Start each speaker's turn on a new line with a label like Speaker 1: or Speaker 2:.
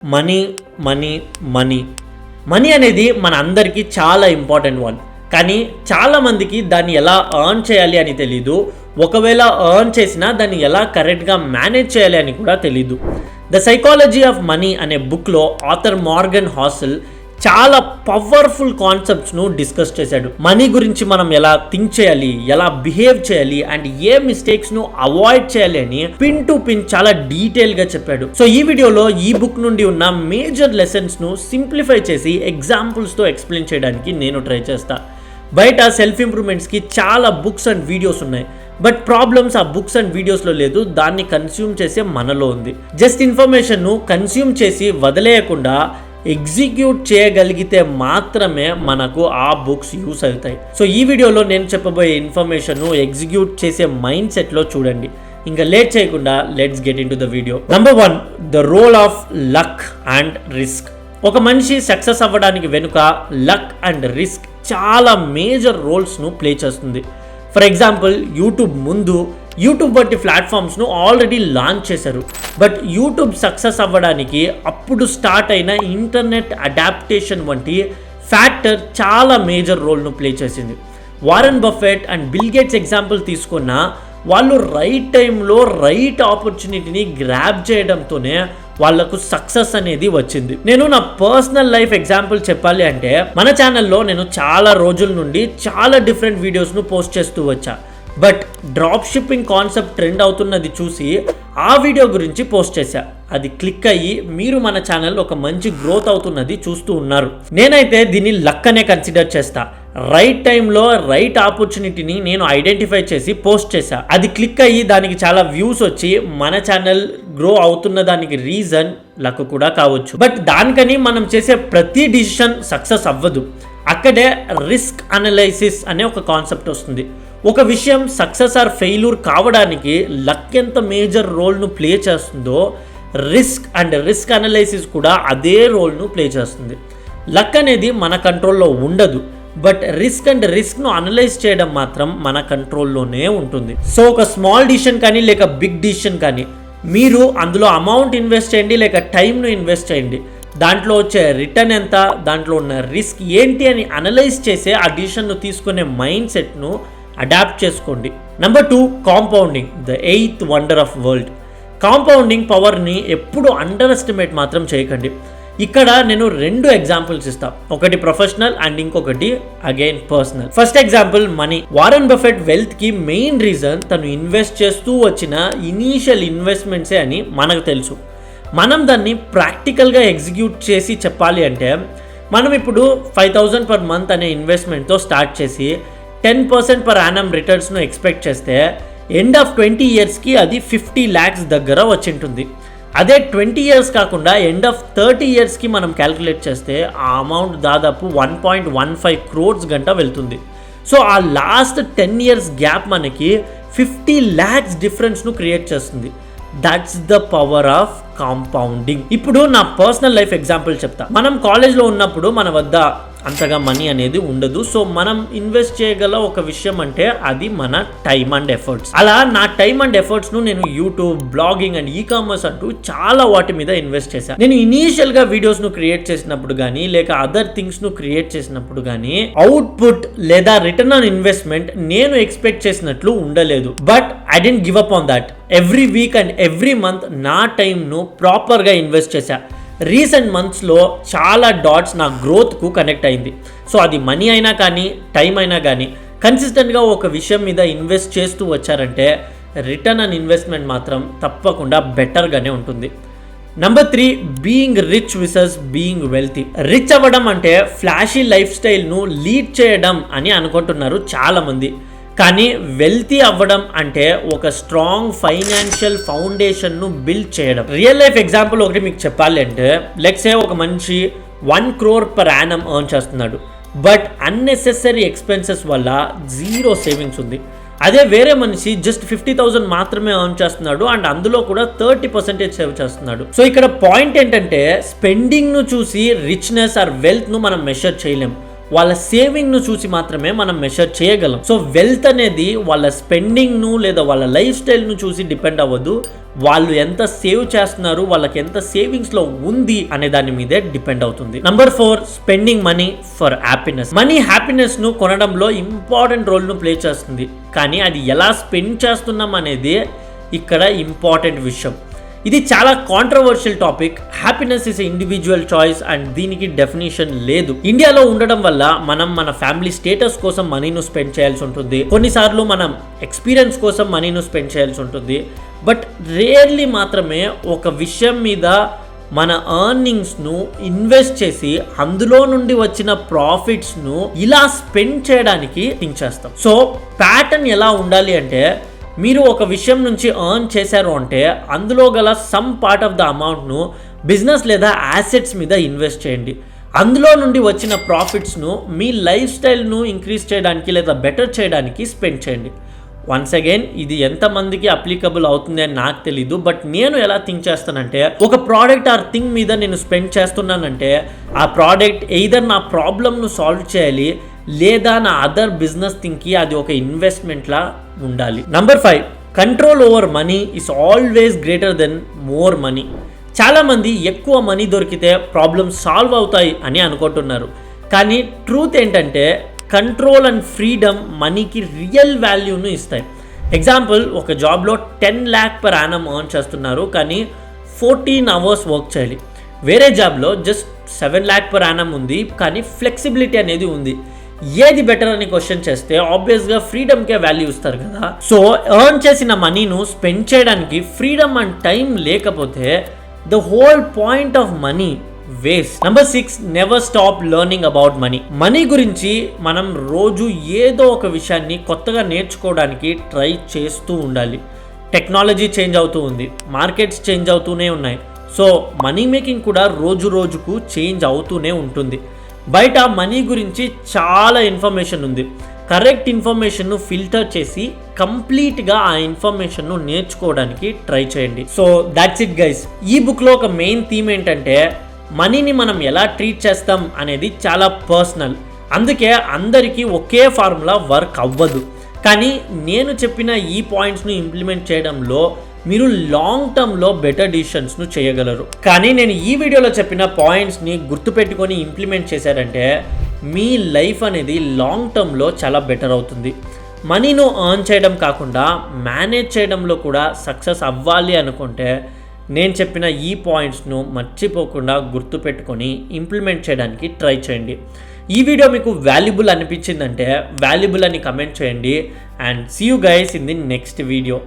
Speaker 1: Money money money money అనేది మన అందరికీ చాలా ఇంపార్టెంట్ వన్. కానీ చాలామందికి దాన్ని ఎలా ఎర్న్ చేయాలి అని తెలీదు. ఒకవేళ ఎర్న్ చేసినా దాన్ని ఎలా కరెక్ట్గా మేనేజ్ చేయాలి అని కూడా తెలీదు. ద సైకాలజీ ఆఫ్ మనీ అనే బుక్లో ఆథర్ మార్గన్ హాసెల్ చాలా పవర్ఫుల్ కాన్సెప్ట్స్ను డిస్కస్ చేశాడు. మనీ గురించి మనం ఎలా థింక్ చేయాలి, ఎలా బిహేవ్ చేయాలి అండ్ ఏ మిస్టేక్స్ను అవాయిడ్ చేయాలి అని పిన్ టు పిన్ చాలా డీటెయిల్గా చెప్పాడు. సో ఈ వీడియోలో ఈ బుక్ నుండి ఉన్న మేజర్ లెసన్స్ను సింప్లిఫై చేసి ఎగ్జాంపుల్స్తో ఎక్స్ప్లెయిన్ చేయడానికి నేను ట్రై చేస్తా. బయట సెల్ఫ్ ఇంప్రూవ్మెంట్స్కి చాలా బుక్స్ అండ్ వీడియోస్ ఉన్నాయి. బట్ ప్రాబ్లమ్స్ ఆ బుక్స్ అండ్ వీడియోస్లో లేదు, దాన్ని కన్స్యూమ్ చేసే మనలో ఉంది. జస్ట్ ఇన్ఫర్మేషన్ను కన్స్యూమ్ చేసి వదిలేయకుండా ఎగ్జిక్యూట్ చేయగలిగితే మాత్రమే మనకు ఆ బుక్స్ యూస్ అవుతాయి. సో ఈ వీడియోలో నేను చెప్పబోయే ఇన్ఫర్మేషన్ను ఎగ్జిక్యూట్ చేసే మైండ్ సెట్లో చూడండి. ఇంకా లేట్ చేయకుండా let's get into the video. Number 1, the role of luck and risk. ఒక మనిషి సక్సెస్ అవ్వడానికి వెనుక లక్ అండ్ రిస్క్ చాలా మేజర్ రోల్స్ను ప్లే చేస్తుంది. ఫర్ ఎగ్జాంపుల్, యూట్యూబ్ వంటి ప్లాట్ఫామ్స్ను ఆల్రెడీ లాంచ్ చేశారు. బట్ యూట్యూబ్ సక్సెస్ అవ్వడానికి అప్పుడు స్టార్ట్ అయిన ఇంటర్నెట్ అడాప్టేషన్ వంటి ఫ్యాక్టర్ చాలా మేజర్ రోల్ను ప్లే చేసింది. Warren Buffett and Bill Gates example తీసుకున్న వాళ్ళు రైట్ టైంలో రైట్ ఆపర్చునిటీని గ్రాబ్ చేయడంతోనే వాళ్లకు సక్సెస్ అనేది వచ్చింది. నేను నా పర్సనల్ లైఫ్ ఎగ్జాంపుల్ చెప్పాలి అంటే, మన ఛానల్లో నేను చాలా రోజుల నుండి చాలా డిఫరెంట్ వీడియోస్ను పోస్ట్ చేస్తూ వచ్చా. But drop shipping concept trend అవుతున్నది చూసి ఆ వీడియో గురించి పోస్ట్ చేశా. అది క్లిక్ అయ్యి మీరు మన ఛానల్ ఒక మంచి గ్రోత్ అవుతున్నది చూస్తూ ఉన్నారు. నేనైతే దీన్ని లక్ అనే కన్సిడర్ చేస్తా. రైట్ టైంలో రైట్ ఆపర్చునిటీని నేను ఐడెంటిఫై చేసి పోస్ట్ చేశా. అది క్లిక్ అయ్యి దానికి చాలా వ్యూస్ వచ్చి మన ఛానల్ గ్రో అవుతున్న దానికి రీజన్ లక్ కూడా కావచ్చు. బట్ దానికని మనం చేసే ప్రతి డిసిషన్ సక్సెస్ అవ్వదు. అక్కడే రిస్క్ అనలైసిస్ అనే ఒక కాన్సెప్ట్ వస్తుంది. ఒక విషయం సక్సెస్ ఆర్ ఫెయిల్యూర్ కావడానికి లక్ ఎంత మేజర్ రోల్ను ప్లే చేస్తుందో, రిస్క్ అనలైసిస్ కూడా అదే రోల్ను ప్లే చేస్తుంది. లక్ అనేది మన కంట్రోల్లో ఉండదు, బట్ రిస్క్ను అనలైజ్ చేయడం మాత్రం మన కంట్రోల్లోనే ఉంటుంది. సో ఒక స్మాల్ డిసిషన్ కానీ లేక బిగ్ డిసిషన్ కానీ మీరు అందులో అమౌంట్ ఇన్వెస్ట్ చేయండి లేక టైంను ఇన్వెస్ట్ చేయండి, దాంట్లో వచ్చే రిటర్న్ ఎంత, దాంట్లో ఉన్న రిస్క్ ఏంటి అని అనలైజ్ చేసే ఆ డిసిషన్ను తీసుకునే మైండ్ సెట్ను అడాప్ట్ చేసుకోండి. Number 2, compounding, the 8th wonder of world. Compounding పవర్ని ఎప్పుడు అండర్ ఎస్టిమేట్ మాత్రం చేయకండి. ఇక్కడ నేను 2 ఎగ్జాంపుల్స్ ఇస్తా. ఒకటి ప్రొఫెషనల్ అండ్ ఇంకొకటి again personal. First example money. Warren Buffett wealth కి మెయిన్ రీజన్ తను ఇన్వెస్ట్ చేస్తూ వచ్చిన ఇనీషియల్ ఇన్వెస్ట్మెంట్సే అని మనకు తెలుసు. మనం దాన్ని ప్రాక్టికల్గా ఎగ్జిక్యూట్ చేసి చెప్పాలి అంటే, మనం ఇప్పుడు 5,000 per month అనే ఇన్వెస్ట్మెంట్తో స్టార్ట్ చేసి 10% per annum రిటర్న్స్ను ఎక్స్పెక్ట్ చేస్తే ఎండ్ ఆఫ్ 20 yearsకి అది 50 lakhs దగ్గర వచ్చింటుంది. అదే 20 years కాకుండా ఎండ్ ఆఫ్ 30 yearsకి మనం క్యాల్కులేట్ చేస్తే ఆ అమౌంట్ దాదాపు 1.15 crores గంట వెళ్తుంది. సో ఆ లాస్ట్ 10 years గ్యాప్ మనకి 50 lakhs డిఫరెన్స్ను క్రియేట్ చేస్తుంది. That's the power of compounding. ఇప్పుడు నా పర్సనల్ లైఫ్ ఎగ్జాంపుల్ చెప్తా. మనం కాలేజ్లో ఉన్నప్పుడు మన వద్ద అంతగా మనీ అనేది ఉండదు. సో మనం ఇన్వెస్ట్ చేయగల ఒక విషయం అంటే అది మన టైమ్ అండ్ ఎఫర్ట్స్. అలా నా టైమ్ అండ్ ఎఫర్ట్స్ను నేను యూట్యూబ్, బ్లాగింగ్ అండ్ ఈ-కామర్స్ అంటూ చాలా వాటి మీద ఇన్వెస్ట్ చేశాను. నేను ఇనీషియల్గా వీడియోస్ను క్రియేట్ చేసినప్పుడు కానీ లేక అదర్ థింగ్స్ను క్రియేట్ చేసినప్పుడు కానీ అవుట్పుట్ లేదా రిటర్న్ ఆన్ ఇన్వెస్ట్మెంట్ నేను ఎక్స్పెక్ట్ చేసినట్లు ఉండలేదు. But I didn't give up on that. Every week and every month నా టైంను ప్రాపర్గా ఇన్వెస్ట్ చేశా. రీసెంట్ మంత్స్లో చాలా డాట్స్ నా గ్రోత్కు కనెక్ట్ అయింది. సో అది మనీ అయినా కానీ టైం అయినా కానీ కన్సిస్టెంట్గా ఒక విషయం మీద ఇన్వెస్ట్ చేస్తూ వచ్చారంటే రిటర్న్ ఆన్ ఇన్వెస్ట్మెంట్ మాత్రం తప్పకుండా బెటర్గానే ఉంటుంది. Number 3, being rich vices being wealthy. Rich అవ్వడం అంటే ఫ్లాషీ లైఫ్ స్టైల్ను లీడ్ చేయడం అని అనుకుంటున్నారు చాలామంది. కానీ వెల్తీ అవ్వడం అంటే ఒక స్ట్రాంగ్ ఫైనాన్షియల్ ఫౌండేషన్ను బిల్డ్ చేయడం. రియల్ లైఫ్ ఎగ్జాంపుల్ ఒకటి మీకు చెప్పాలి అంటే, లెట్స్ సే ఒక మనిషి 1 crore per annum ఎర్న్ చేస్తున్నాడు. బట్ అన్నెసెసరీ ఎక్స్పెన్సెస్ వల్ల 0 సేవింగ్స్ ఉంది. అదే వేరే మనిషి జస్ట్ 50,000 మాత్రమే ఎర్న్ చేస్తున్నాడు అండ్ అందులో కూడా 30% సేవ్ చేస్తున్నాడు. సో ఇక్కడ పాయింట్ ఏంటంటే, స్పెండింగ్ను చూసి రిచ్నెస్ ఆర్ వెల్త్ను మనం మెషర్ చేయలేం. వాళ్ళ సేవింగ్ను చూసి మాత్రమే మనం మెషర్ చేయగలం. సో వెల్త్ అనేది వాళ్ళ స్పెండింగ్ను లేదా వాళ్ళ లైఫ్ స్టైల్ను చూసి డిపెండ్ అవ్వదు, వాళ్ళు ఎంత సేవ్ చేస్తున్నారు, వాళ్ళకి ఎంత సేవింగ్స్లో ఉంది అనే దాని మీదే డిపెండ్ అవుతుంది. Number 4, spending money for happiness. Money హ్యాపీనెస్ను కొనడంలో ఇంపార్టెంట్ రోల్ను ప్లే చేస్తుంది, కానీ అది ఎలా స్పెండ్ చేస్తున్నాం అనేది ఇక్కడ ఇంపార్టెంట్ విషయం. ఇది చాలా controversial topic. Happiness is individual choice and దీనికి డెఫినేషన్ లేదు. ఇండియాలో ఉండడం వల్ల మనం మన ఫ్యామిలీ స్టేటస్ కోసం మనీను స్పెండ్ చేయాల్సి ఉంటుంది, కొన్నిసార్లు మనం ఎక్స్పీరియన్స్ కోసం మనీను స్పెండ్ చేయాల్సి ఉంటుంది. బట్ రేర్లీ మాత్రమే ఒక విషయం మీద మన ఎర్నింగ్స్ను ఇన్వెస్ట్ చేసి అందులో నుండి వచ్చిన ప్రాఫిట్స్ను ఇలా స్పెండ్ చేయడానికి థింక్ చేస్తాం. సో ప్యాటర్న్ ఎలా ఉండాలి అంటే, మీరు ఒక విషయం నుంచి ఎర్న్ చేశారు అంటే అందులో గల సమ్ పార్ట్ ఆఫ్ ద అమౌంట్ను బిజినెస్ లేదా యాసెట్స్ మీద ఇన్వెస్ట్ చేయండి. అందులో నుండి వచ్చిన ప్రాఫిట్స్ను మీ లైఫ్ స్టైల్ను ఇంక్రీజ్ చేయడానికి లేదా బెటర్ చేయడానికి స్పెండ్ చేయండి. వన్స్ అగైన్ ఇది ఎంతమందికి అప్లికబుల్ అవుతుంది అని నాకు తెలీదు, బట్ నేను ఎలా థింక్ చేస్తానంటే, ఒక ప్రోడక్ట్ ఆర్ థింగ్ మీద నేను స్పెండ్ చేస్తున్నానంటే ఆ ప్రోడక్ట్ ఎయిదర్ నా ప్రాబ్లమ్ను సాల్వ్ చేయాలి లేదా నా అదర్ బిజినెస్ థింగ్కి అది ఒక ఇన్వెస్ట్మెంట్లా ఉండాలి. Number 5, control over money is always greater than more money. చాలామంది ఎక్కువ మనీ దొరికితే ప్రాబ్లమ్స్ సాల్వ్ అవుతాయి అని అనుకుంటున్నారు, కానీ ట్రూత్ ఏంటంటే కంట్రోల్ అండ్ ఫ్రీడమ్ మనీకి రియల్ వాల్యూను ఇస్తాయి. ఎగ్జాంపుల్, ఒక జాబ్లో 10 lakh per annum ఎర్న్ చేస్తున్నారు, కానీ 14 hours వర్క్ చేయాలి. వేరే జాబ్లో జస్ట్ 7 lakh per annum ఉంది, కానీ ఫ్లెక్సిబిలిటీ అనేది ఉంది. ఏది బెటర్ అని క్వశ్చన్ చేస్తే ఆబ్వియస్గా ఫ్రీడమ్కే వాల్యూ ఇస్తారు కదా. సో ఎర్న్ చేసిన మనీను స్పెండ్ చేయడానికి ఫ్రీడమ్ అండ్ టైం లేకపోతే the whole point of money waste. Number 6, never stop learning about money. Money గురించి మనం రోజు ఏదో ఒక విషయాన్ని కొత్తగా నేర్చుకోవడానికి ట్రై చేస్తూ ఉండాలి. టెక్నాలజీ చేంజ్ అవుతూ ఉంది, మార్కెట్స్ చేంజ్ అవుతూనే ఉన్నాయి. సో మనీ మేకింగ్ కూడా రోజు రోజుకు చేంజ్ అవుతూనే ఉంటుంది. బయట మనీ గురించి చాలా ఇన్ఫర్మేషన్ ఉంది. కరెక్ట్ ఇన్ఫర్మేషన్ను ఫిల్టర్ చేసి కంప్లీట్గా ఆ ఇన్ఫర్మేషన్ను నేర్చుకోవడానికి ట్రై చేయండి. So that's it guys. ఈ బుక్లో ఒక మెయిన్ థీమ్ ఏంటంటే, మనీని మనం ఎలా ట్రీట్ చేస్తాం అనేది చాలా పర్సనల్. అందుకే అందరికీ ఒకే ఫార్ములా వర్క్ అవ్వదు. కానీ నేను చెప్పిన ఈ పాయింట్స్ను ఇంప్లిమెంట్ చేయడంలో మీరు లాంగ్ టర్మ్లో బెటర్ డిసిషన్స్ను చేయగలరు. కానీ నేను ఈ వీడియోలో చెప్పిన పాయింట్స్ని గుర్తుపెట్టుకొని ఇంప్లిమెంట్ చేశారంటే మీ లైఫ్ అనేది లాంగ్ టర్మ్లో చాలా బెటర్ అవుతుంది. మనీను ఎర్న్ చేయడం కాకుండా మేనేజ్ చేయడంలో కూడా సక్సెస్ అవ్వాలి అనుకుంటే నేను చెప్పిన ఈ పాయింట్స్ను మర్చిపోకుండా గుర్తుపెట్టుకొని ఇంప్లిమెంట్ చేయడానికి ట్రై చేయండి. ఈ వీడియో మీకు వాల్యుబుల్ అనిపించిందంటే వాల్యుబుల్ అని కమెంట్ చేయండి. And see you guys in the next video.